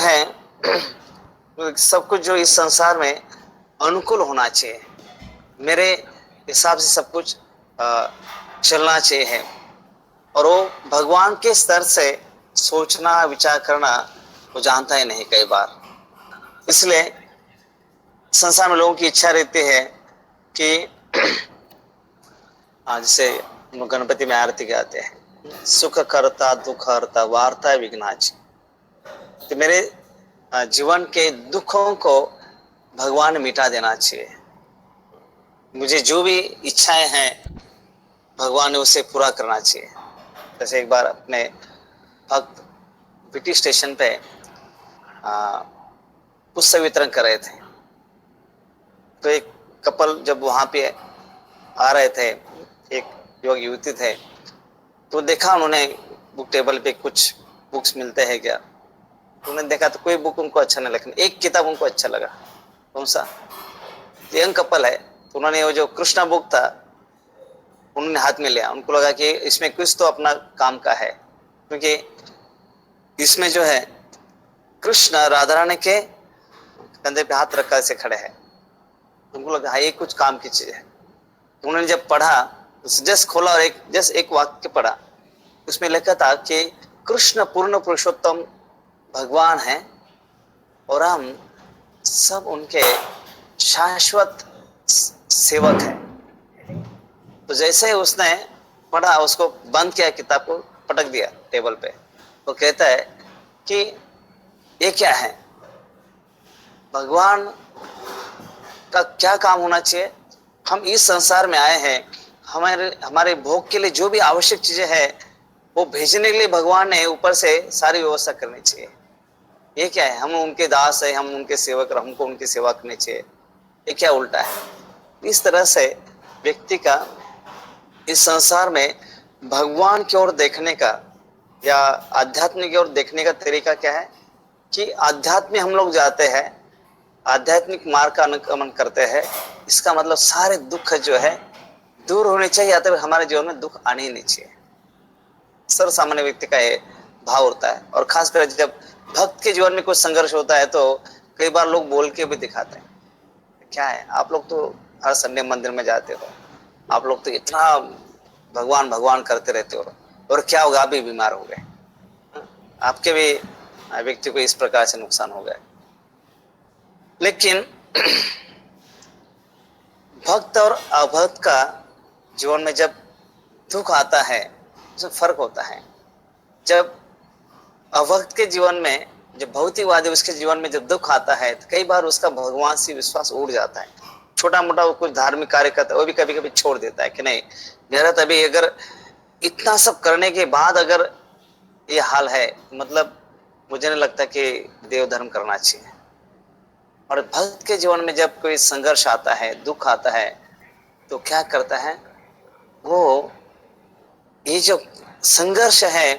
है सब कुछ जो इस संसार में अनुकूल होना चाहिए, मेरे हिसाब से सब कुछ चलना चाहिए है। और वो भगवान के स्तर से सोचना विचार करना वो जानता ही नहीं कई बार। इसलिए संसार में लोगों की इच्छा रहती है कि जैसे गणपति में आरती गाते हैं, सुख करता दुख हरता वार्ता विघ्नाच। तो मेरे जीवन के दुखों को भगवान मिटा देना चाहिए। मुझे जो भी इच्छाएं हैं भगवान ने उसे पूरा करना चाहिए। जैसे एक बार अपने भक्त बीटी स्टेशन पे पुस्तक वितरण कर रहे थे, तो एक कपल जब वहां पे आ रहे थे, एक युवक युवती थे, तो देखा उन्होंने बुक टेबल पे कुछ बुक्स मिलते हैं क्या, तो उन्होंने देखा तो कोई बुक उनको अच्छा नहीं, लेकिन एक किताब उनको अच्छा लगा। कौन सा? यंग कपल है, तो उन्होंने वो जो कृष्णा बुक था उन्होंने हाथ में लिया। उनको लगा कि इसमें कुछ तो अपना काम का है, क्योंकि इसमें जो है कृष्ण राधा रानी के कंधे पे हाथ रखकर से खड़े हैं। उनको लगा हाँ ये कुछ काम की चीज है। उन्होंने जब पढ़ा, जस्ट खोला और एक वाक्य पढ़ा, उसमें लिखा था कि कृष्ण पूर्ण पुरुषोत्तम भगवान है और हम सब उनके शाश्वत सेवक हैं। तो जैसे ही उसने पढ़ा, उसको बंद किया, किताब को पटक दिया टेबल पे। वो कहता है कि ये क्या है, भगवान का क्या काम होना चाहिए? हम इस संसार में आए हैं, हमारे भोग के लिए जो भी आवश्यक चीजें हैं वो भेजने के लिए भगवान ने ऊपर से सारी व्यवस्था करनी चाहिए। ये क्या है, हम उनके दास है, हम उनके सेवक, हमको उनकी सेवा करनी चाहिए। ये क्या उल्टा है? इस तरह से व्यक्ति का इस संसार में भगवान की ओर देखने का या आध्यात्म की ओर देखने का तरीका क्या है कि आध्यात्म में हम लोग जाते हैं, आध्यात्मिक मार्ग का अनुगमन करते हैं, इसका मतलब सारे दुख जो है दूर होने चाहिए, या तो हमारे जीवन में दुख आने ही नहीं चाहिए। सर्व सामान्य व्यक्ति का ये भाव होता है। और खासकर जब भक्त के जीवन में कुछ संघर्ष होता है तो कई बार लोग बोल के भी दिखाते हैं, क्या है आप लोग तो हर संडे मंदिर में जाते हो, आप लोग तो इतना भगवान भगवान करते रहते हो, और क्या होगा, आप भी बीमार हो गए, आपके भी व्यक्ति को इस प्रकार से नुकसान हो गए। लेकिन भक्त और अभक्त का जीवन में जब दुख आता है उसमें फर्क होता है। जब अभक्त के जीवन में, जब भौतिकवादी उसके जीवन में जब दुख आता है तो कई बार उसका भगवान से विश्वास उड़ जाता है। छोटा मोटा वो कुछ धार्मिक कार्य करता है वो भी कभी कभी छोड़ देता है कि नहीं, मेरा तभी अगर इतना सब करने के बाद अगर ये हाल है, मतलब मुझे नहीं लगता कि देव धर्म करना चाहिए। और भक्त के जीवन में जब कोई संघर्ष आता है, दुख आता है, तो क्या करता है वो, ये जो संघर्ष है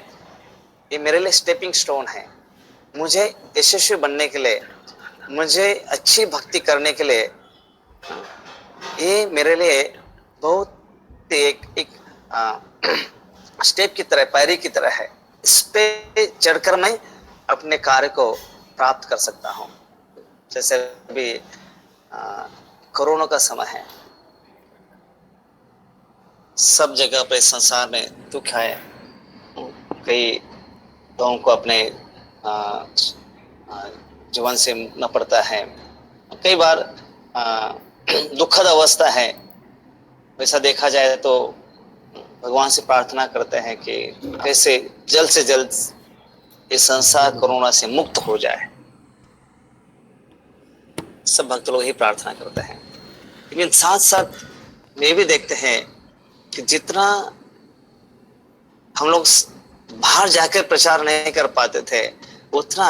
ये मेरे लिए स्टेपिंग स्टोन है। मुझे यशस्वी बनने के लिए, मुझे अच्छी भक्ति करने के लिए, ये मेरे लिए बहुत एक स्टेप की तरह, पैरी की तरह है। इस पे चढ़कर मैं अपने कार्य को प्राप्त कर सकता हूँ। जैसे अभी कोरोना का समय है, सब जगह पे संसार में दुख है, कई लोगों को अपने जीवन से न पड़ता है, कई बार दुखद अवस्था है। वैसा देखा जाए तो भगवान से प्रार्थना करते हैं कि कैसे जल्द से जल्द ये संसार कोरोना से मुक्त हो जाए। सब भक्त लोग ही प्रार्थना करते हैं। लेकिन साथ साथ ये भी देखते हैं कि जितना हम लोग बाहर जाकर प्रचार नहीं कर पाते थे, उतना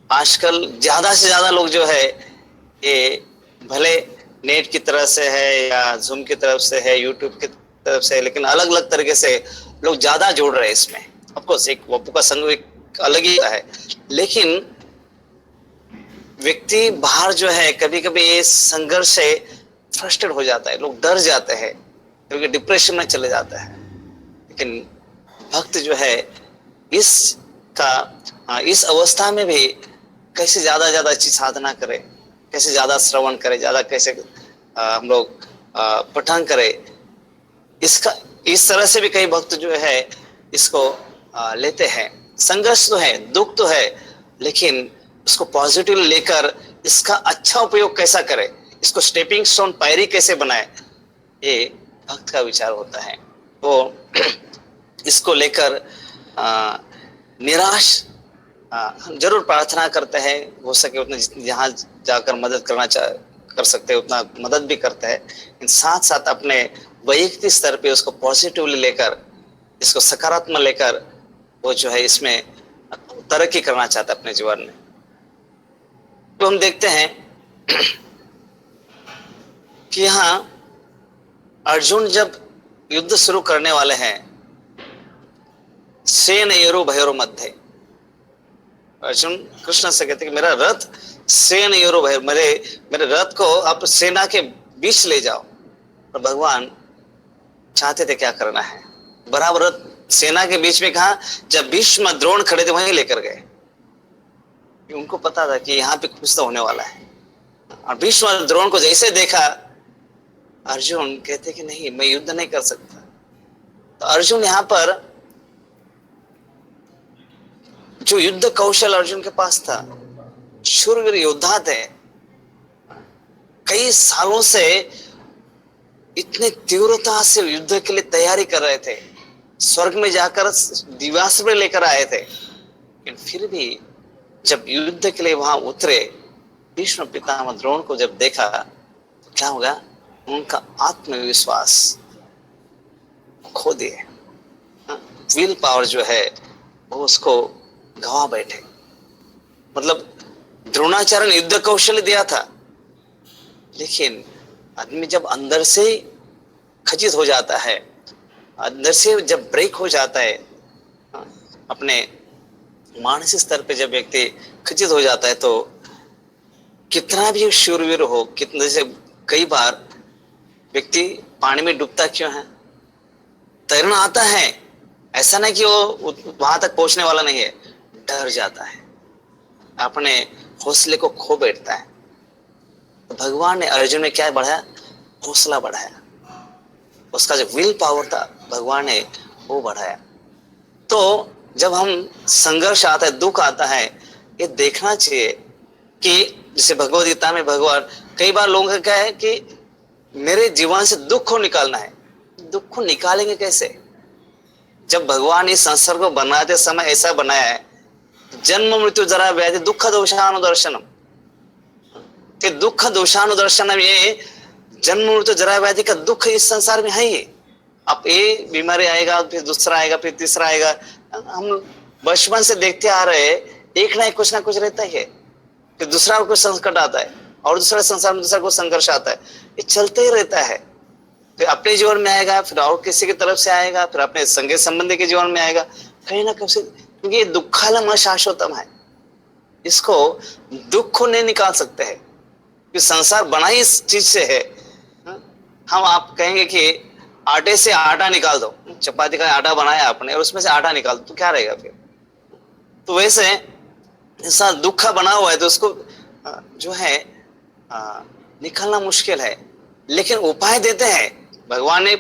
आजकल ज्यादा से ज्यादा लोग जो है ये भले नेट की तरफ से है या जूम की तरफ से है, यूट्यूब की तरफ से, लेकिन अलग अलग तरीके से लोग ज्यादा जोड़ रहे हैं इसमें। ऑफकोर्स एक वपू का संग एक अलग ही है, लेकिन व्यक्ति बाहर जो है कभी कभी ये संघर्ष से फ्रस्ट्रेट हो जाता है, लोग डर जाते हैं, क्योंकि डिप्रेशन में चले जाता है। लेकिन भक्त जो है इस अवस्था में भी कैसे ज्यादा ज्यादा अच्छी साधना करें, कैसे ज्यादा श्रवण करें, ज्यादा कैसे हम लोग पठन करें, इसका इस तरह से भी कई भक्त जो है इसको लेते हैं। संघर्ष तो है, दुख तो है, लेकिन उसको पॉजिटिव लेकर इसका अच्छा उपयोग कैसा करें, इसको स्टेपिंग स्टोन पायरी कैसे बनाए, ये भक्त का विचार होता है। वो इसको लेकर निराश हम जरूर प्रार्थना करते हैं, हो सके उतना जहाँ जाकर मदद करना कर सकते हैं उतना मदद भी करते हैं, लेकिन साथ साथ अपने वैयक्तिक स्तर पे उसको पॉजिटिवली लेकर, इसको सकारात्मक लेकर वो जो है इसमें तरक्की करना चाहता है अपने जीवन में। तो हम देखते हैं कि यहाँ अर्जुन जब युद्ध शुरू करने वाले हैं, सेनयोरो भयोरो मध्य, अर्जुन कृष्ण से कहते कि मेरा रथ सेनयोरो भय, मेरे रथ को आप सेना के बीच ले जाओ। और भगवान चाहते थे क्या करना है, बराबर रथ सेना के बीच में कहा, जब भीष्म द्रोण खड़े थे वहीं लेकर गए। उनको पता था कि यहाँ पे कुछ तो होने वाला है। और भीष्म द्रोण को जैसे देखा, अर्जुन कहते कि नहीं, मैं युद्ध नहीं कर सकता। तो अर्जुन यहाँ पर जो युद्ध कौशल अर्जुन के पास था, शूरवीर योद्धा थे, कई सालों से इतने तीव्रता से युद्ध के लिए तैयारी कर रहे थे, स्वर्ग में जाकर दिव्यास्त्र लेकर आए थे, लेकिन फिर भी जब युद्ध के लिए वहां उतरे, भीष्म पितामह द्रोण को जब देखा तो क्या होगा, उनका आत्मविश्वास खो दिए, विल पावर जो है वो उसको गवा बैठे। मतलब द्रोणाचार्य ने युद्ध कौशल दिया था, लेकिन आदमी जब अंदर से खचित हो जाता है, अंदर से जब ब्रेक हो जाता है, अपने मानसिक स्तर पे जब व्यक्ति खचित हो जाता है, तो कितना भी शूरवीर हो, कितने से कई बार व्यक्ति पानी में डूबता क्यों है, तैरना आता है, ऐसा नहीं कि वो वहां तक पहुंचने वाला नहीं है, डर जाता है, अपने हौसले को खो बैठता है। तो भगवान ने अर्जुन में क्या बढ़ाया, हौसला बढ़ाया, उसका जो विल पावर था भगवान ने वो बढ़ाया। तो जब हम संघर्ष आता है, दुख आता है, ये देखना चाहिए कि जैसे भगवद गीता में भगवान, कई बार लोगों का क्या है कि मेरे जीवन से दुख को निकालना है, दुख को निकालेंगे कैसे? जब भगवान इस संसार को बनाते समय ऐसा बनाया है, जन्म मृत्यु जरा व्याधि दुख दोषानुदर्शनम, कि दुख दोषानुदर्शनम, ये जन्म मृत्यु जरा व्याधि का दुख इस संसार में है ही। अब ये बीमारी आएगा, फिर दूसरा आएगा, फिर तीसरा आएगा, हम बचपन से देखते आ रहे, एक ना एक कुछ ना कुछ रहता ही है, फिर दूसरा कुछ संकट आता है, और दूसरा संसार में दूसरा कुछ संघर्ष आता है, ये चलते ही रहता है। फिर अपने जीवन में आएगा, फिर और किसी की तरफ से आएगा, फिर अपने संगे संबंधी के जीवन में आएगा, कहीं ना कहीं, क्योंकि ये दुखकालम अशाश्वतम है, इसको दुख को नहीं निकाल सकते हैं, कि संसार बना ही इस चीज से है। हम आप कहेंगे कि आटे से आटा निकाल दो, चपाती का आटा बनाया आपने और उसमें से आटा निकाल दो, तो क्या रहेगा फिर? तो वैसे इंसान दुख बना हुआ है, तो उसको जो है निकालना मुश्किल है, लेकिन उपाय देते हैं भगवान ने।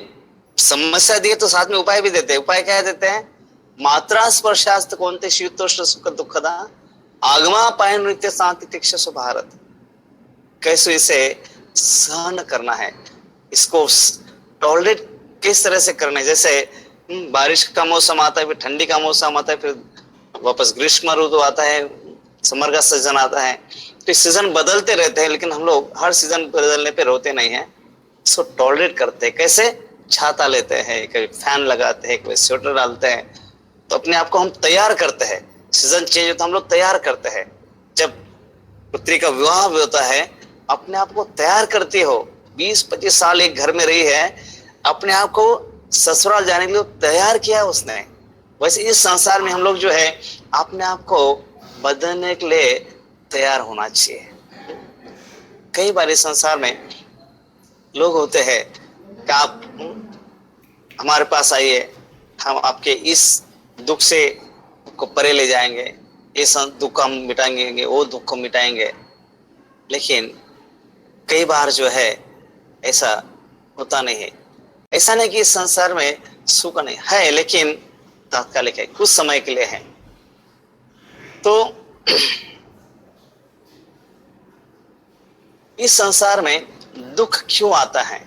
समस्या दी तो साथ में उपाय भी देते हैं। उपाय क्या देते हैं? मात्रा स्पर्शास्त कौनते शीतोष्ण सुख दुखदा आगमा पाय नृत्य शांति तिक्षसु भारत, कैसे इसे सहन करना है, इसको टॉलरेट किस तरह से करना है। जैसे बारिश का मौसम आता है, फिर ठंडी का मौसम आता है, फिर वापस ग्रीष्म ऋतु आता है, समर का सीजन आता है, तो सीजन बदलते रहते हैं, लेकिन हम लोग हर सीजन बदलने पे रोते नहीं है, इसको टॉलरेट करते हैं। कैसे? छाता लेते हैं, कभी फैन लगाते हैं, कभी स्वेटर डालते हैं, तो अपने आप को हम तैयार करते हैं। सीजन चेंज होता है, हम लोग तैयार करते हैं। जब पुत्री का विवाह होता है, अपने आप को तैयार करती हो। 20-25 साल एक घर में रही है, अपने आप को ससुराल जाने के लिए तैयार किया उसने। वैसे इस संसार में हम लोग जो है अपने आप को बदलने के लिए तैयार होना चाहिए। कई बार इस संसार में लोग होते हैं कि आप हमारे पास आइए, हम आपके इस दुख से को परे ले जाएंगे, ये दुख हम मिटाएंगे, वो दुख को मिटाएंगे, लेकिन कई बार जो है ऐसा होता नहीं है। ऐसा नहीं कि इस संसार में सुख नहीं है, लेकिन तात्कालिक है, कुछ समय के लिए है। तो इस संसार में दुख क्यों आता है,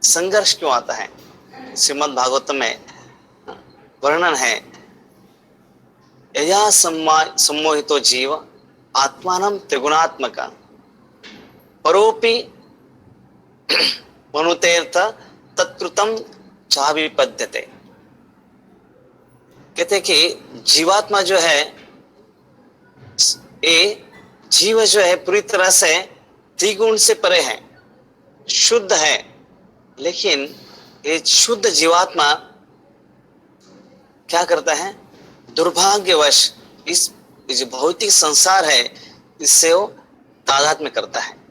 संघर्ष क्यों आता है? श्रीमद् भागवतम में वर्णन है, यया सम्मोहितो जीव आत्मानं त्रिगुणात्मक परोपि मनुतेर्थ तत्कृतम चाभिपद्यते। कहते कि जीवात्मा जो है, ये जीव जो है पूरी तरह से त्रिगुण से परे है, शुद्ध है, लेकिन ये शुद्ध जीवात्मा क्या करता है, दुर्भाग्यवश इस जो भौतिक संसार है इससे वो तादात्म्य करता है।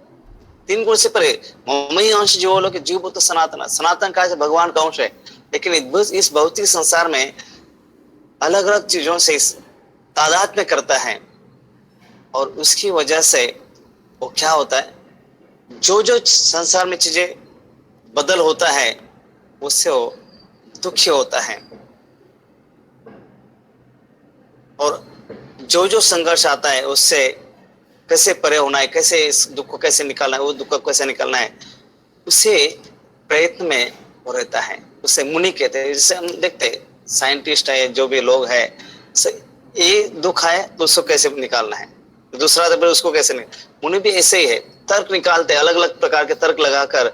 तीन गुण से परे, ममई अंश जो लोग जीव तो सनातन, सनातन का भगवान का अंश है, लेकिन इस भौतिक संसार में अलग अलग चीजों से तादात्म्य करता है, और उसकी वजह से वो क्या होता है, जो जो संसार में चीजें बदल होता है उससे वो दुखी होता है, और जो जो संघर्ष आता है उससे कैसे परे होना है, कैसे इस दुख को कैसे निकालना है, वो दुख को कैसे निकालना है, उसे प्रयत्न में वो रहता है। उसे मुनि कहते हैं। जैसे हम देखते हैं साइंटिस्ट है, जो भी लोग है, ये दुख है तो उसको कैसे निकालना है, दूसरा तो उसको कैसे नहीं। मुनि भी ऐसे ही है, तर्क निकालते, अलग अलग प्रकार के तर्क लगाकर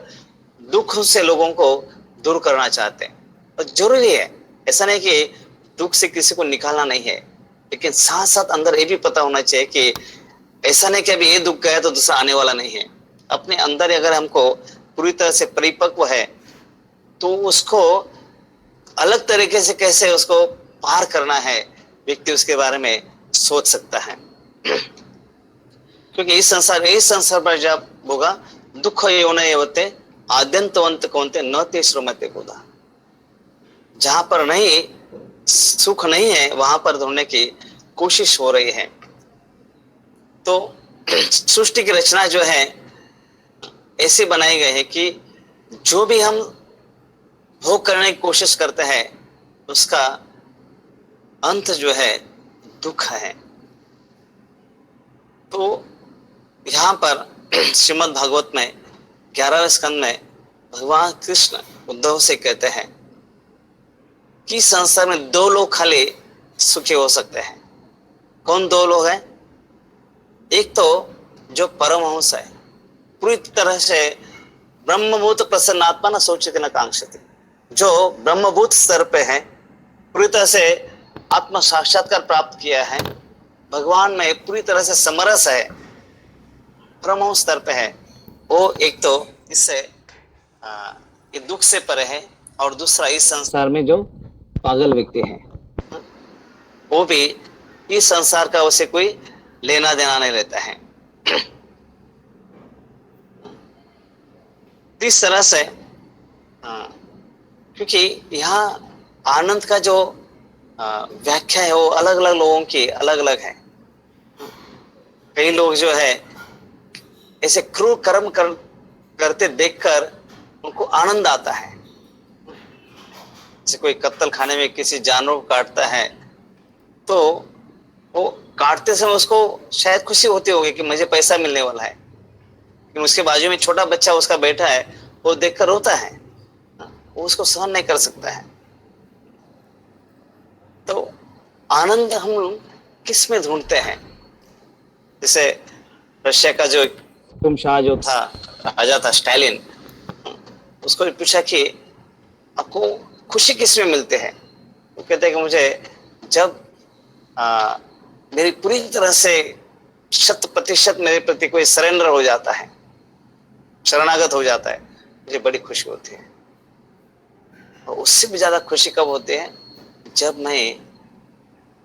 दुख से लोगों को दूर करना चाहते हैं। और जरूरी है, ऐसा नहीं कि दुख से किसी को निकालना नहीं है, लेकिन साथ साथ अंदर ये भी पता होना चाहिए कि ऐसा नहीं कि अभी ये दुख गया तो दूसरा आने वाला नहीं है। अपने अंदर अगर हमको पूरी तरह से परिपक्व है तो उसको अलग तरीके से कैसे उसको पार करना है, व्यक्ति उसके बारे में सोच सकता है। क्योंकि इस संसार पर जब होगा दुख योन होते आद्यंतवंत कौनते न ते श्रमते खुदा, जहां पर नहीं सुख नहीं है वहां पर ढूंढने की कोशिश हो रही है। तो सृष्टि की रचना जो है ऐसे बनाई गई है कि जो भी हम भोग करने की कोशिश करते हैं उसका अंत जो है दुख है। तो यहाँ पर श्रीमद् भागवत में 11वें स्कंद में भगवान कृष्ण उद्धव से कहते हैं कि संसार में दो लोग खाली सुखी हो सकते हैं। कौन दो लोग हैं? एक तो जो परमहंस है, पूरी तरह से ब्रह्मभूत प्रसन्नात्मा न सोचते न कांक्षते, जो ब्रह्मभूत स्तर पे है, पूरी तरह से आत्म साक्षात्कार प्राप्त किया है, भगवान में पूरी तरह से समरस है, परमहंस स्तर पे है, वो एक तो इससे ये दुख से परे है। और दूसरा इस संसार में जो पागल व्यक्ति है, वो भी इस संसार का उसे कोई लेना देना नहीं रहता है। इस तरह से क्योंकि यहाँ आनंद का जो व्याख्या है वो अलग अलग लोगों की अलग अलग है। कई लोग जो है ऐसे क्रूर कर्म करते देखकर उनको आनंद आता है। जैसे कोई कत्ल खाने में किसी जानवर को काटता है तो वो काटते समय उसको शायद खुशी होती होगी कि मुझे पैसा मिलने वाला है, लेकिन उसके बाजू में छोटा बच्चा उसका बैठा है, वो देखकर रोता है, वो उसको सहन नहीं कर सकता है। तो आनंद हम किस में ढूंढते हैं? जैसे रशिया का जो हुकुम शाह जो था, राजा था स्टालिन, उसको भी पूछा कि आपको खुशी किस में मिलते हैं? वो कहते हैं कि मुझे जब मेरी पूरी तरह से 100% मेरे प्रति कोई सरेंडर हो जाता है, शरणागत हो जाता है, मुझे बड़ी खुशी होती है। और उससे भी ज्यादा खुशी कब होती है? जब मैं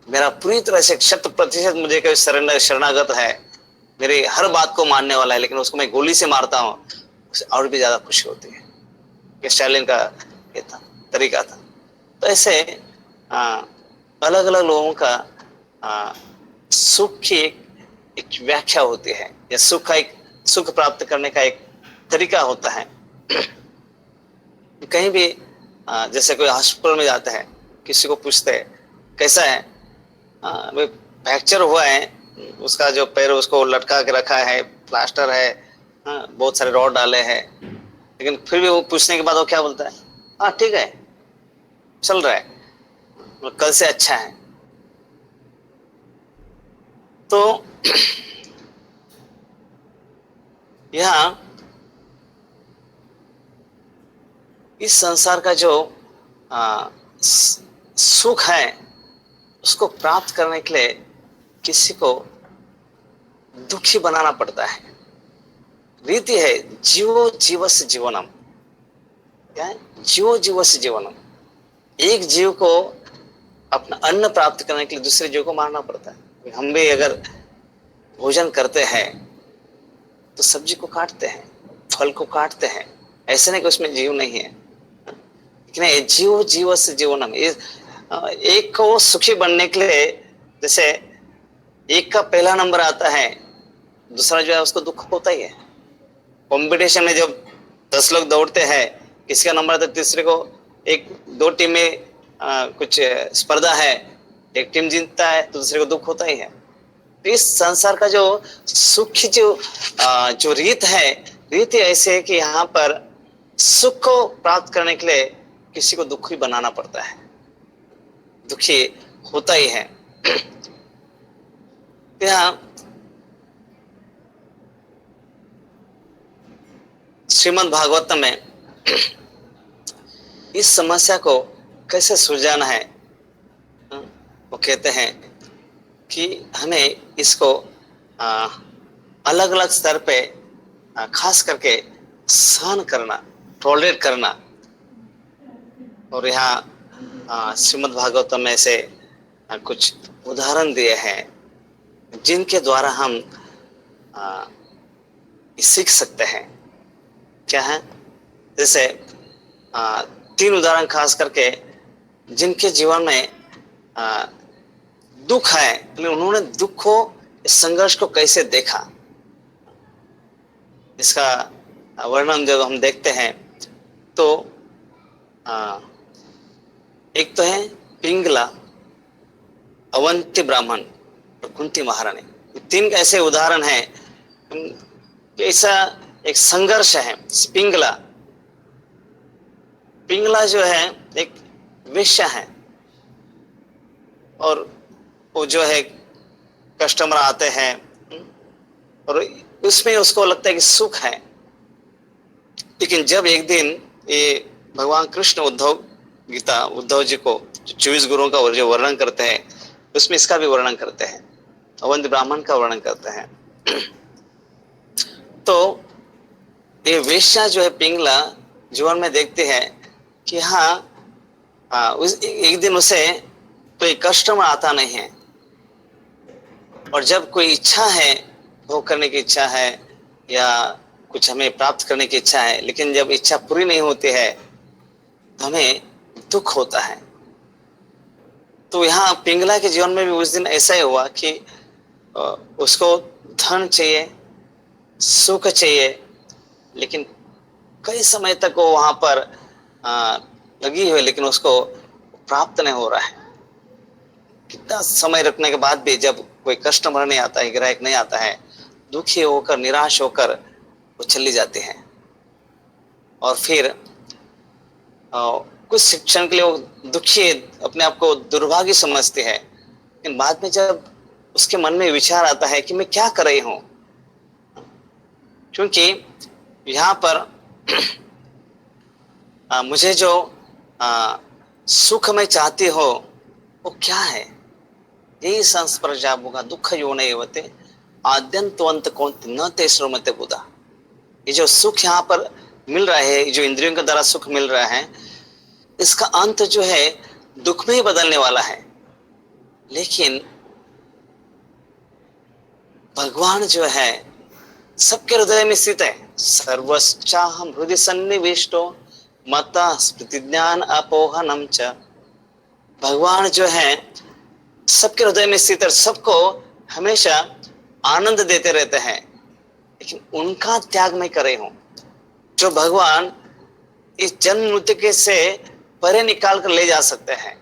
मेरा पूरी तरह से 100% मुझे कोई सरेंडर शरणागत है, मेरी हर बात को मानने वाला है, लेकिन उसको मैं गोली से मारता हूँ, उससे और भी ज्यादा खुशी होती है। ये स्टालिन का ये था, तरीका था। तो ऐसे अलग अलग लोगों का सुख की एक व्याख्या होती है, या सुख प्राप्त करने का एक तरीका होता है। कहीं भी जैसे कोई हॉस्पिटल में जाता है, किसी को पूछते हैं कैसा है, वो फ्रैक्चर हुआ है, उसका जो पैर उसको लटका के रखा है, प्लास्टर है, बहुत सारे रॉड डाले हैं, लेकिन फिर भी वो पूछने के बाद वो क्या बोलता है, हाँ ठीक है, चल रहा है, कल से अच्छा है। तो यहाँ इस संसार का जो सुख है उसको प्राप्त करने के लिए किसी को दुखी बनाना पड़ता है। रीति है जीवो जीवस्य जीवनम, क्या है, जीवो जीवस्य जीवनम। एक जीव को अपना अन्न प्राप्त करने के लिए दूसरे जीव को मारना पड़ता है। हम भी अगर भोजन करते हैं तो सब्जी को काटते हैं, फल को काटते हैं, ऐसे नहीं कि उसमें जीव नहीं है, लेकिन जीव जीव से जीवनम, एक को सुखी बनने के लिए, जैसे एक का पहला नंबर आता है, दूसरा जो है उसको दुख होता ही है। कंपटीशन में जब 10 लोग दौड़ते हैं, किसी का नंबर आता है, तीसरे को एक दो टीम में कुछ स्पर्धा है, एक टीम जीतता है तो दूसरे को दुख होता ही है। तो इस संसार का जो सुख की जो रीत है, रीत ऐसे है कि यहाँ पर सुख को प्राप्त करने के लिए किसी को दुखी बनाना पड़ता है, दुखी होता ही है। यहाँ श्रीमद् भागवतम में इस समस्या को कैसे सुलझाना है, वो कहते हैं कि हमें इसको अलग अलग स्तर पे खास करके सहन करना, टॉलरेट करना। और यहाँ श्रीमद् भागवतम में से कुछ उदाहरण दिए हैं जिनके द्वारा हम सीख सकते हैं। क्या है, जैसे 3 उदाहरण खास करके जिनके जीवन में दुख है, लेकिन उन्होंने दुख को, इस संघर्ष को कैसे देखा, इसका वर्णन जब हम देखते हैं तो एक तो है पिंगला, अवंती ब्राह्मण और कुंती महारानी। 3 ऐसे उदाहरण हैं, ऐसा एक संघर्ष है। पिंगला जो है एक वेश्या है, और वो जो है कस्टमर आते हैं और उसमें उसको लगता है कि सुख है। लेकिन जब एक दिन ये भगवान कृष्ण उद्धव जी को 24 गुरुओं का जो वर्णन करते हैं, उसमें इसका भी वर्णन करते हैं, अवंती ब्राह्मण का वर्णन करते हैं। तो ये वेश्या जो है पिंगला जीवन में देखते हैं कि एक दिन उसे कोई कस्टमर आता नहीं है, और जब कोई इच्छा है, भोग करने की इच्छा है या कुछ हमें प्राप्त करने की इच्छा है, लेकिन जब इच्छा पूरी नहीं होती है तो हमें दुख होता है। तो यहाँ पिंगला के जीवन में भी उस दिन ऐसा ही हुआ कि उसको धन चाहिए, सुख चाहिए, लेकिन कई समय तक वो वहां पर लगी हुई, लेकिन उसको प्राप्त नहीं हो रहा है। कितना समय रखने के बाद भी जब कोई कस्टमर नहीं आता है, ग्राहक नहीं आता है, दुखी होकर, निराश होकर वो चली जाती है। और फिर कुछ शिक्षण के लिए वो दुखी, अपने आप को दुर्भाग्य समझती है, लेकिन बाद में जब उसके मन में विचार आता है कि मैं क्या कर रही हूं, क्योंकि यहाँ पर मुझे जो सुख में चाहती हो वो क्या है, यही संस्पर्शा बुगा दुख यो नहीं होते आद्यंतवंत कौन न ते श्रोमते बुधा। ये जो सुख यहाँ पर मिल रहा है, जो इंद्रियों के द्वारा सुख मिल रहा है, इसका अंत जो है दुख में ही बदलने वाला है। लेकिन भगवान जो है सबके हृदय में स्थित है। सर्वश्चाहम हृदय सन्निविष्टो मता स्मृति ज्ञान अपोहनम च। भगवान जो है सबके हृदय में स्थित है, सबको हमेशा आनंद देते रहते हैं, लेकिन उनका त्याग मैं कर रही हूं। जो भगवान इस जन्म मृत्यु के से परे निकाल कर ले जा सकते हैं,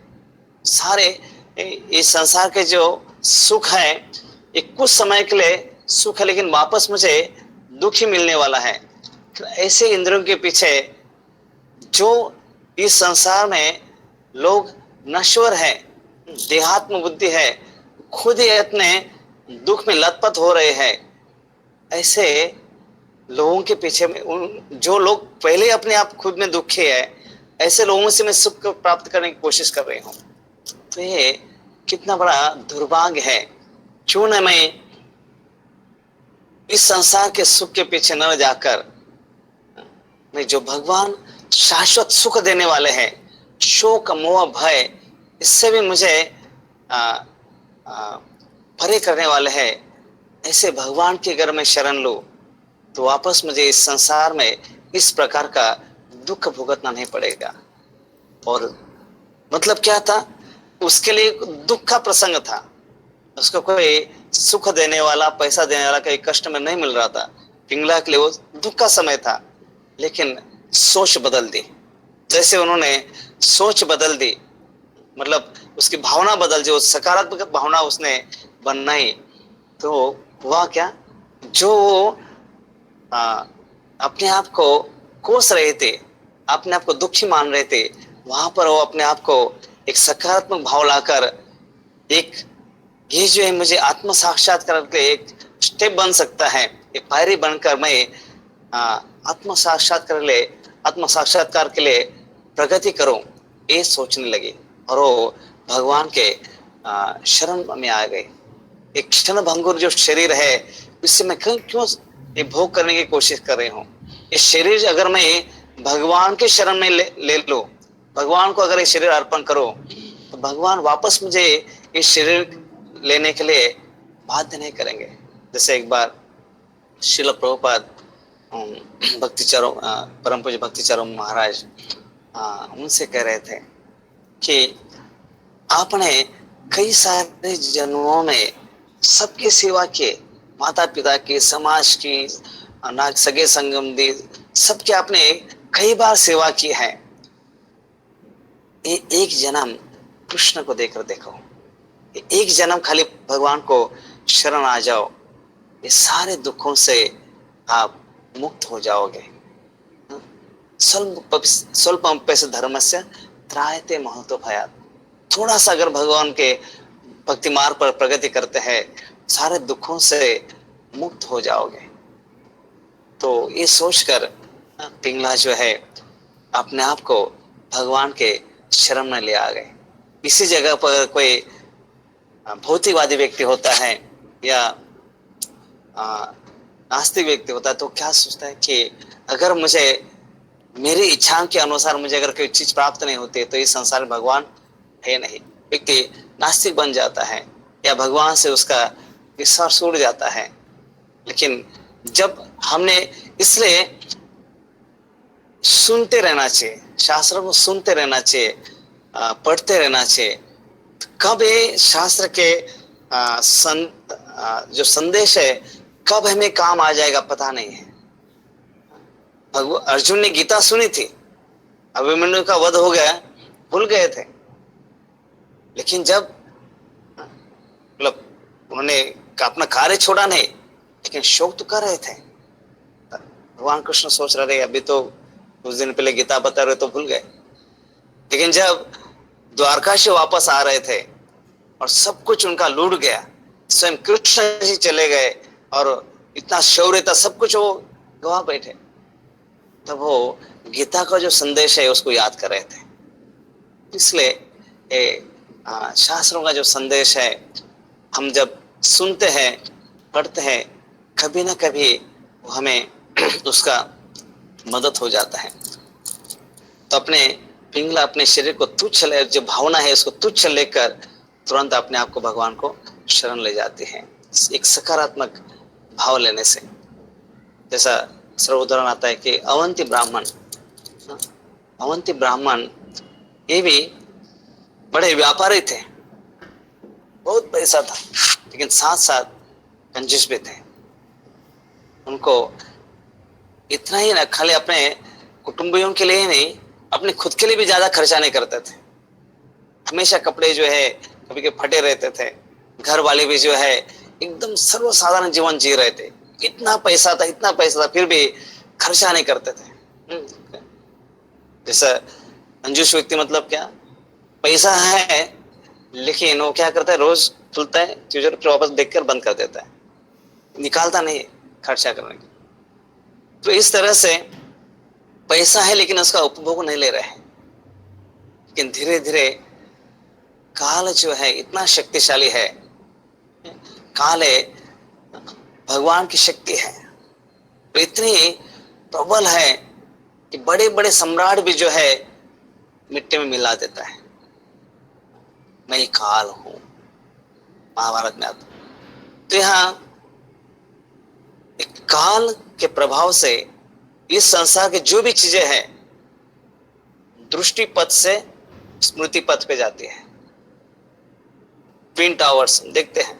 सारे इस संसार के जो सुख है ये कुछ समय के लिए सुख है, लेकिन वापस मुझे दुख ही मिलने वाला है। तो ऐसे इंद्रियों के पीछे जो इस संसार में लोग नश्वर है, देहात्म बुद्धि है, खुद ही अपने दुख में लतपत हो रहे हैं, ऐसे लोगों के पीछे में जो लोग पहले अपने आप खुद में दुखी है, ऐसे लोगों से मैं सुख को प्राप्त करने की कोशिश कर रही हूँ। तो ये कितना बड़ा दुर्भाग्य है। क्यों न मैं इस संसार के सुख के पीछे न जाकर मैं जो भगवान शाश्वत सुख देने वाले हैं, शोक मोह भय इससे भी मुझे परे करने वाले हैं, ऐसे भगवान के घर में शरण लो, तो वापस मुझे इस संसार में इस प्रकार का दुख भुगतना नहीं पड़ेगा। और मतलब क्या था, उसके लिए दुख का प्रसंग था, उसको कोई सुख देने वाला पैसा देने वाला कोई कष्ट में नहीं मिल रहा था। पिंगला के लिए वो दुख का समय था, लेकिन सोच बदल दी। जैसे उन्होंने सोच बदल दी, मतलब उसकी भावना बदल, जो सकारात्मक भावना उसने बनाई, तो हुआ क्या, जो अपने आप को कोस रहे थे, अपने आप को दुखी मान रहे थे, वहां पर वो अपने आप को एक सकारात्मक भाव लाकर एक ये जो है मुझे आत्म साक्षात्कार के एक स्टेप बन सकता है, एक पायरी बनकर मैं आत्म साक्षात्कार के लिए प्रगति करूं, ये सोचने लगे। और वो भगवान के शरण में आ गए। एक क्षण भंगुर जो शरीर है, इससे मैं क्यों ये भोग करने की कोशिश कर रही हूँ। ये शरीर अगर मैं भगवान के शरण में ले लो, भगवान को अगर ये शरीर अर्पण करो, तो भगवान वापस मुझे इस शरीर लेने के लिए बाध्य नहीं करेंगे। जैसे एक बार श्रील प्रभुपाद भक्तिचारों परम पूज्य भक्तिचारों महाराज उनसे कह रहे थे कि आपने कई सारे जन्मों में सबकी सेवा किए, माता पिता की, समाज की, सगे संगम दी, सबके आपने कई बार सेवा की है। एक जन्म कृष्ण को देकर देखो, एक जन्म खाली भगवान को शरण आ जाओ, ये सारे दुखों से आप मुक्त हो जाओगे। स्वल्पमप्यस्य धर्मस्य त्रायते महतो भयात्। थोड़ा सा अगर भगवान के भक्ति मार्ग पर प्रगति करते हैं, सारे दुखों से मुक्त हो जाओगे। तो ये सोचकर पिंगला जो है अपने आप को भगवान के शरण में ले आ गए। इसी जगह पर कोई भौतिकवादी व्यक्ति होता है या नास्तिक व्यक्ति होता है, तो क्या सोचता है कि अगर मुझे मेरी इच्छाओं के अनुसार मुझे अगर कोई चीज प्राप्त नहीं होती, तो इस संसार में भगवान है नहीं। व्यक्ति नास्तिक बन जाता है या भगवान से उसका विश्वास उड़ जाता है। लेकिन जब हमने, इसलिए सुनते रहना चाहिए, शास्त्रों को सुनते रहना चाहिए, पढ़ते रहना चाहिए। कब ये शास्त्र के जो संदेश है कब हमें काम आ जाएगा पता नहीं है। अर्जुन ने गीता सुनी थी, अभिमन्यु का वध हो गया, भूल गए थे, लेकिन जब मतलब उन्होंने अपना कार्य छोड़ा नहीं, लेकिन शोक तो कर रहे थे। भगवान कृष्ण सोच रहे अभी तो कुछ दिन पहले गीता बता रहे तो भूल गए। लेकिन जब द्वारका से वापस आ रहे थे और सब कुछ उनका लूट गया, स्वयं कृष्ण जी चले गए और इतना शौर्य था, सब कुछ वो गवा बैठे, तब वो गीता का जो संदेश है उसको याद कर रहे थे। इसलिए शास्त्रों का जो संदेश है हम जब सुनते हैं, पढ़ते हैं, कभी ना कभी वो हमें उसका मदद हो जाता है। तो अपने पिंगला अपने शरीर को तुच्छ ले, जो भावना है उसको तुच्छ लेकर तुरंत अपने आप को भगवान को शरण ले जाती है, एक सकारात्मक भाव लेने से। जैसा सर्व उदाहरण आता है कि अवंती ब्राह्मण ये भी बड़े व्यापारी थे, बहुत पैसा था, लेकिन साथ साथ कंजूस भी थे। उनको इतना ही ना, खाली अपने कुटुंबियों के लिए ही नहीं, अपने खुद के लिए भी ज्यादा खर्चा नहीं करते थे। हमेशा कपड़े जो है कभी के फटे रहते थे, घर वाले भी जो है एकदम सर्वसाधारण जीवन जी रहे थे। इतना पैसा था, इतना पैसा था, फिर भी खर्चा नहीं करते थे। जैसा कंजूस व्यक्ति मतलब क्या, पैसा है लेकिन वो क्या करता है, रोज खुलता है ट्यूजर, फिर वापस देखकर बंद कर देता है, निकालता नहीं खर्चा करने की। तो इस तरह से पैसा है लेकिन उसका उपभोग नहीं ले रहे हैं। लेकिन धीरे धीरे काल जो है इतना शक्तिशाली है, काल है भगवान की शक्ति है, तो इतनी प्रबल है कि बड़े बड़े सम्राट भी जो है मिट्टी में मिला देता है। मैं ही काल हूं, महाभारत में आता। तो यहाँ एक काल के प्रभाव से इस संसार के जो भी चीजें हैं दृष्टि पथ से स्मृति पथ पे जाती है। ट्विन टावर्स देखते हैं,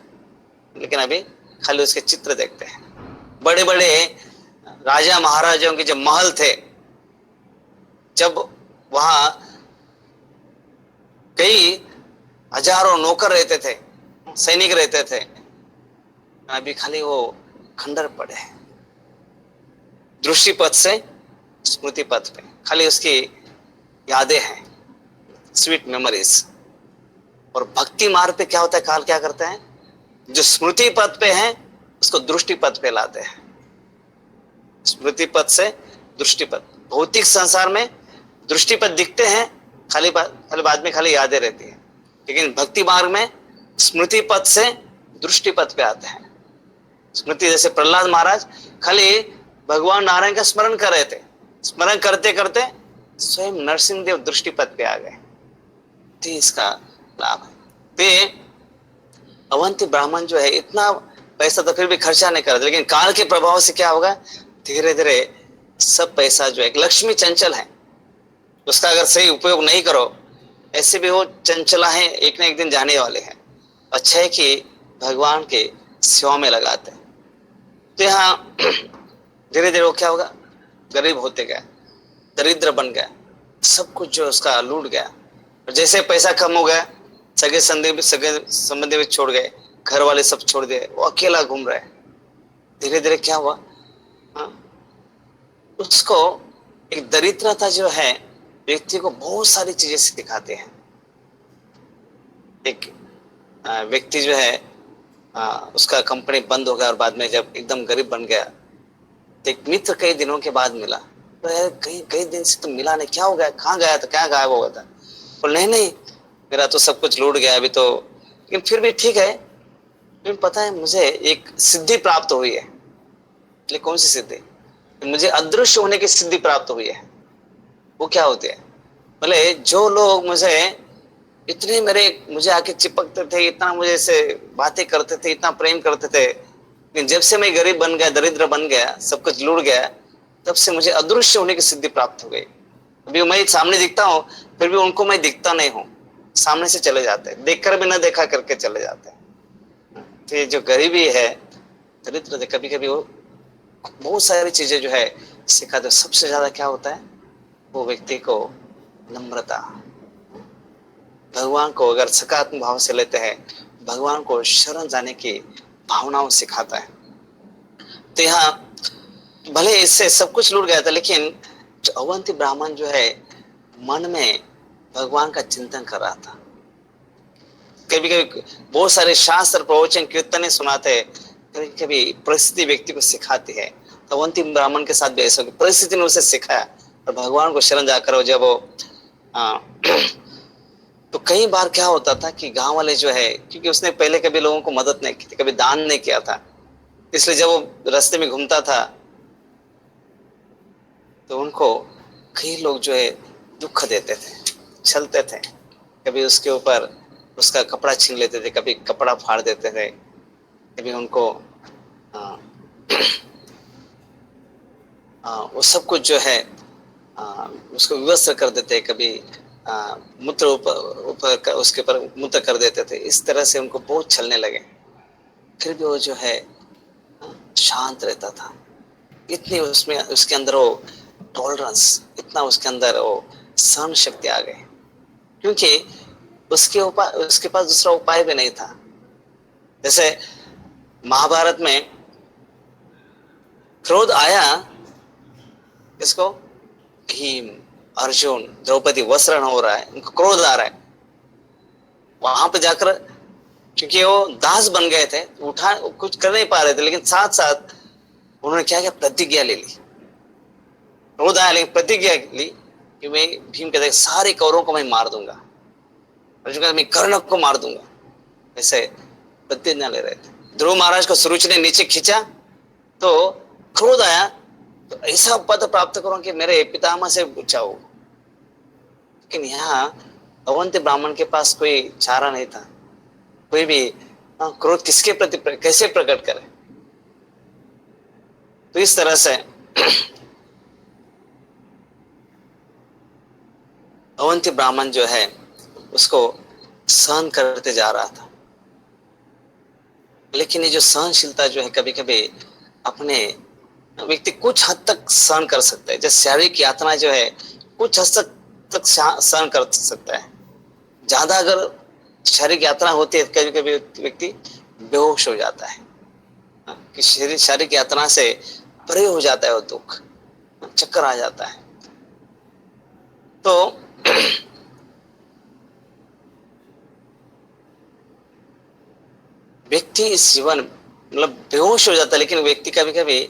लेकिन अभी खाली उसके चित्र देखते हैं। बड़े बड़े राजा महाराजाओं के जो महल थे, जब वहां कई हजारों नौकर रहते थे, सैनिक रहते थे, अभी खाली वो खंडर पड़े हैं। दृष्टि पथ से स्मृति पथ पे खाली उसकी यादें हैं, स्वीट मेमोरीज। और भक्ति मार्ग पे क्या होता है, काल क्या करते हैं, जो स्मृति पथ पे है उसको दृष्टि पथ पे लाते हैं। स्मृति पथ से दृष्टि पथ, भौतिक संसार में दृष्टि पथ दिखते हैं, खाली बाद में खाली यादें रहती है। लेकिन भक्ति मार्ग में स्मृति पथ से दृष्टि पथ पे आते हैं। स्मृति, जैसे प्रहलाद महाराज खाली भगवान नारायण का स्मरण कर रहे थे, स्मरण करते करते स्वयं नरसिंह देव दृष्टि पथ पे आ गए। तो इसका लाभ है। तो अवंती ब्राह्मण जो है इतना पैसा तो फिर भी खर्चा नहीं करते, लेकिन काल के प्रभाव से क्या होगा, धीरे धीरे सब पैसा जो है, लक्ष्मी चंचल है, उसका अगर सही उपयोग नहीं करो, ऐसे भी वो चंचला है, एक ना एक दिन जाने वाले हैं। अच्छा है कि भगवान के सेवा में लगाते हैं। तो यहाँ धीरे धीरे वो क्या होगा, गरीब होते गया, दरिद्र बन गया, सब कुछ जो उसका लूट गया। और जैसे पैसा कम हो गया, सगे संबंधी भी छोड़ गए, घर वाले सब छोड़ दिए, वो अकेला घूम रहा है। धीरे धीरे क्या हुआ, उसको एक दरिद्रता जो है व्यक्ति को बहुत सारी चीजें सिखाते हैं। एक व्यक्ति जो है उसका कंपनी बंद हो गया और बाद में जब एकदम गरीब बन गया, तो एक मित्र कई दिनों के बाद मिला। तो यार कई दिन से तो मिला नहीं, क्या हो गया, कहाँ गया था, क्या गायब हो गया था। और नहीं, मेरा तो सब कुछ लूट गया अभी तो, लेकिन फिर भी ठीक है। लेकिन पता है मुझे एक सिद्धि प्राप्त हुई है। लेकिन कौन सी सिद्धि, मुझे अदृश्य होने की सिद्धि प्राप्त हुई है। वो क्या होती है, बोले जो लोग इतने मुझे आके चिपकते थे, इतना मुझे से बातें करते थे, इतना प्रेम करते थे, लेकिन जब से मैं गरीब बन गया, दरिद्र बन गया, सब कुछ लूट गया, तब से मुझे अदृश्य होने की सिद्धि प्राप्त हो गई। अभी मैं सामने दिखता हूँ, फिर भी उनको मैं दिखता नहीं हूँ, सामने से चले जाते हैं, देखकर भी ना देखा करके चले जाते हैं। तो ये जो गरीबी है, दरिद्र, कभी कभी वो बहुत सारी चीजें जो है सिखाते। सबसे ज्यादा क्या होता है, वो व्यक्ति को नम्रता, भगवान को अगर सकारात्मक भाव से लेते हैं, भगवान को शरण जाने की भावनाओं सिखाता है। तो यहाँ भले इससे सब कुछ लूट गया था, लेकिन जो अवंती ब्राह्मण जो है मन में भगवान का चिंतन कर रहा था। कभी कभी बहुत सारे शास्त्र, प्रवचन, कीर्तन सुनाते, कभी कभी परिस्थिति व्यक्ति को सिखाती है। तो अवंती ब्राह्मण के साथ भी ऐसा, परिस्थिति ने उसे सिखाया और भगवान को शरण जाकर जब वो तो कई बार क्या होता था कि गांव वाले जो है, क्योंकि उसने पहले कभी लोगों को मदद नहीं की थी, कभी दान नहीं किया था, इसलिए जब वो रास्ते में घूमता था तो उनको कई लोग जो है दुख देते थे, छलते थे। कभी उसके ऊपर उसका कपड़ा छीन लेते थे, कभी कपड़ा फाड़ देते थे, कभी उनको वो सब कुछ जो है उसको विवस्त्र कर देते, कभी मूत्र ऊपर उसके ऊपर मूत्र कर देते थे। इस तरह से उनको बहुत छलने लगे। फिर भी वो जो है शांत रहता था। इतनी उसमें उसके अंदर वो टॉलरेंस, इतना उसके अंदर वो सहन शक्ति आ गई, क्योंकि उसके पास दूसरा उपाय भी नहीं था। जैसे महाभारत में क्रोध आया, किसको? भीम, अर्जुन, द्रौपदी वस्त्रण हो रहा है, उनको क्रोध आ रहा है। वहां पे जाकर, क्योंकि वो दास बन गए थे, उठा कुछ कर नहीं पा रहे थे, लेकिन साथ साथ उन्होंने क्या किया, प्रतिज्ञा ले ली। क्रोध आया लेकिन प्रतिज्ञा ली कि मैं, भीम कहते सारे कौरवों को मैं मार दूंगा, अर्जुन कहते मैं कर्ण को मार दूंगा। ऐसे प्रतिज्ञा ले रहे थे। ध्रुव महाराज को सुरुचि ने नीचे खींचा तो क्रोध आया, तो ऐसा पद प्राप्त करो कि मेरे पितामह से बचाओ। लेकिन यहाँ अवंती ब्राह्मण के पास कोई चारा नहीं था। कोई भी क्रोध किसके प्रति कैसे प्रकट करे? तो इस तरह से अवंती ब्राह्मण जो है उसको सहन करते जा रहा था। लेकिन ये जो सहनशीलता जो है, कभी कभी अपने व्यक्ति कुछ हद तक सहन कर सकता है। जैसे शारीरिक यातना जो है कुछ हद तक सहन कर सकता है। ज्यादा अगर शारीरिक यात्रा होती है, कभी कभी व्यक्ति बेहोश हो जाता है कि शारीरिक यात्रा से परे हो जाता है, वो दुख, चक्कर आ जाता है। तो व्यक्ति इस जीवन मतलब बेहोश हो जाता है, लेकिन व्यक्ति कभी कभी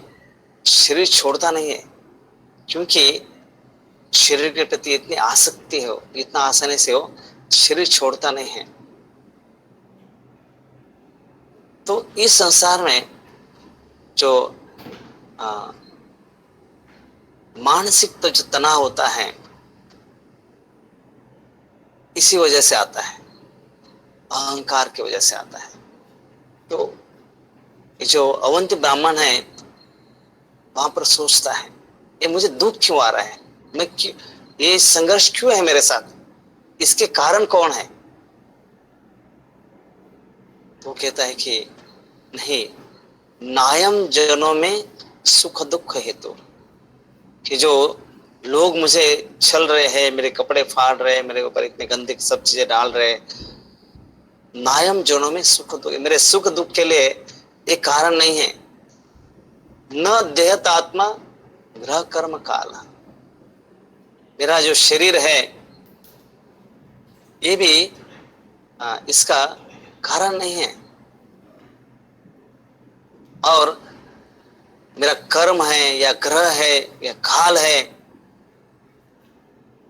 शरीर छोड़ता नहीं है, क्योंकि शरीर के प्रति इतनी आसक्ति हो, इतना आसानी से हो शरीर छोड़ता नहीं है। तो इस संसार में जो मानसिक तो जो तनाव होता है, इसी वजह से आता है, अहंकार की वजह से आता है। तो जो अवंती ब्राह्मण है वहां पर सोचता है, ये मुझे दुख क्यों आ रहा है, मैं क्यों, ये संघर्ष क्यों है मेरे साथ, इसके कारण कौन है? तो कहता है कि नहीं, नायम जनों में सुख दुख हेतु, कि जो लोग मुझे छल रहे हैं, मेरे कपड़े फाड़ रहे हैं, मेरे ऊपर इतने गंदे सब चीजें डाल रहे हैं, नायम जनों में सुख दुख, मेरे सुख दुख के लिए एक कारण नहीं है। न देहत आत्मा ग्रह कर्म काल, मेरा जो शरीर है ये भी इसका कारण नहीं है, और मेरा कर्म है या ग्रह है या काल है,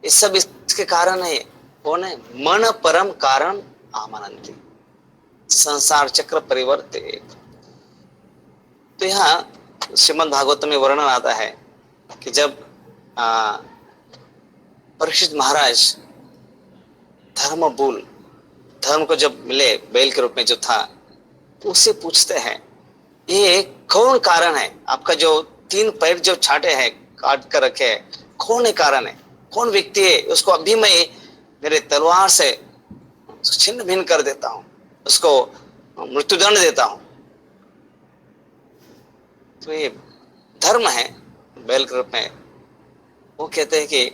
ये सब इसके कारण है। कौन है? मन परम कारण आमानंती, संसार चक्र परिवर्तित। तो यहाँ श्रीमद् भागवत में वर्णन आता है कि जब परीक्षित महाराज धर्म को जब मिले बैल के रूप में जो था, तो उससे पूछते हैं ये कौन कारण है, आपका जो 3 पैर जो छाटे हैं, काट कर रखे हैं, कौन है कारण है, कौन व्यक्ति है, उसको अभी मैं मेरे तलवार से छिन्न भिन्न कर देता हूं, उसको मृत्युदंड देता हूं। तो ये धर्म है बैल के रूप में। वो कहते हैं कि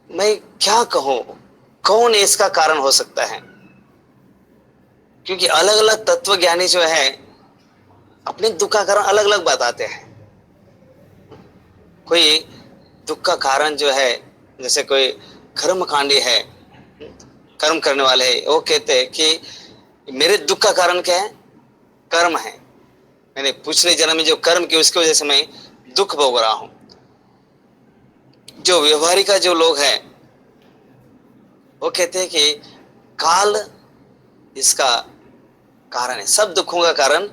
मैं क्या कहूं, कौन इसका कारण हो सकता है, क्योंकि अलग अलग तत्व ज्ञानी जो है अपने दुख का कारण अलग अलग बताते हैं। कोई दुख का कारण जो है, जैसे कोई कर्मकांडी है, कर्म करने वाले है, वो कहते हैं कि मेरे दुख का कारण क्या है, कर्म है, मैंने पिछले जन्म में जो कर्म किया उसकी वजह से मैं दुख भोग रहा हूं। जो व्यवहारिका जो लोग हैं वो कहते हैं कि काल इसका कारण है, सब दुखों का कारण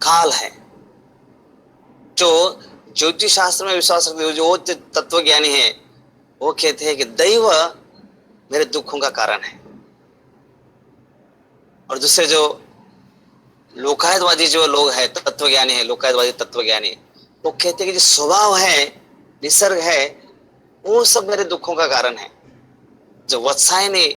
काल है। जो ज्योतिष शास्त्र में विश्वास रखते जो तत्व ज्ञानी है वो कहते हैं कि दैव मेरे दुखों का कारण है। और दूसरे जो लोकायतवादी जो लोग हैं, तत्वज्ञानी है, लोकायतवादी तत्वज्ञानी, वो कहते हैं कि जो स्वभाव है, निसर्ग है, वो सब मेरे दुखों का कारण है। जो वत्सायनी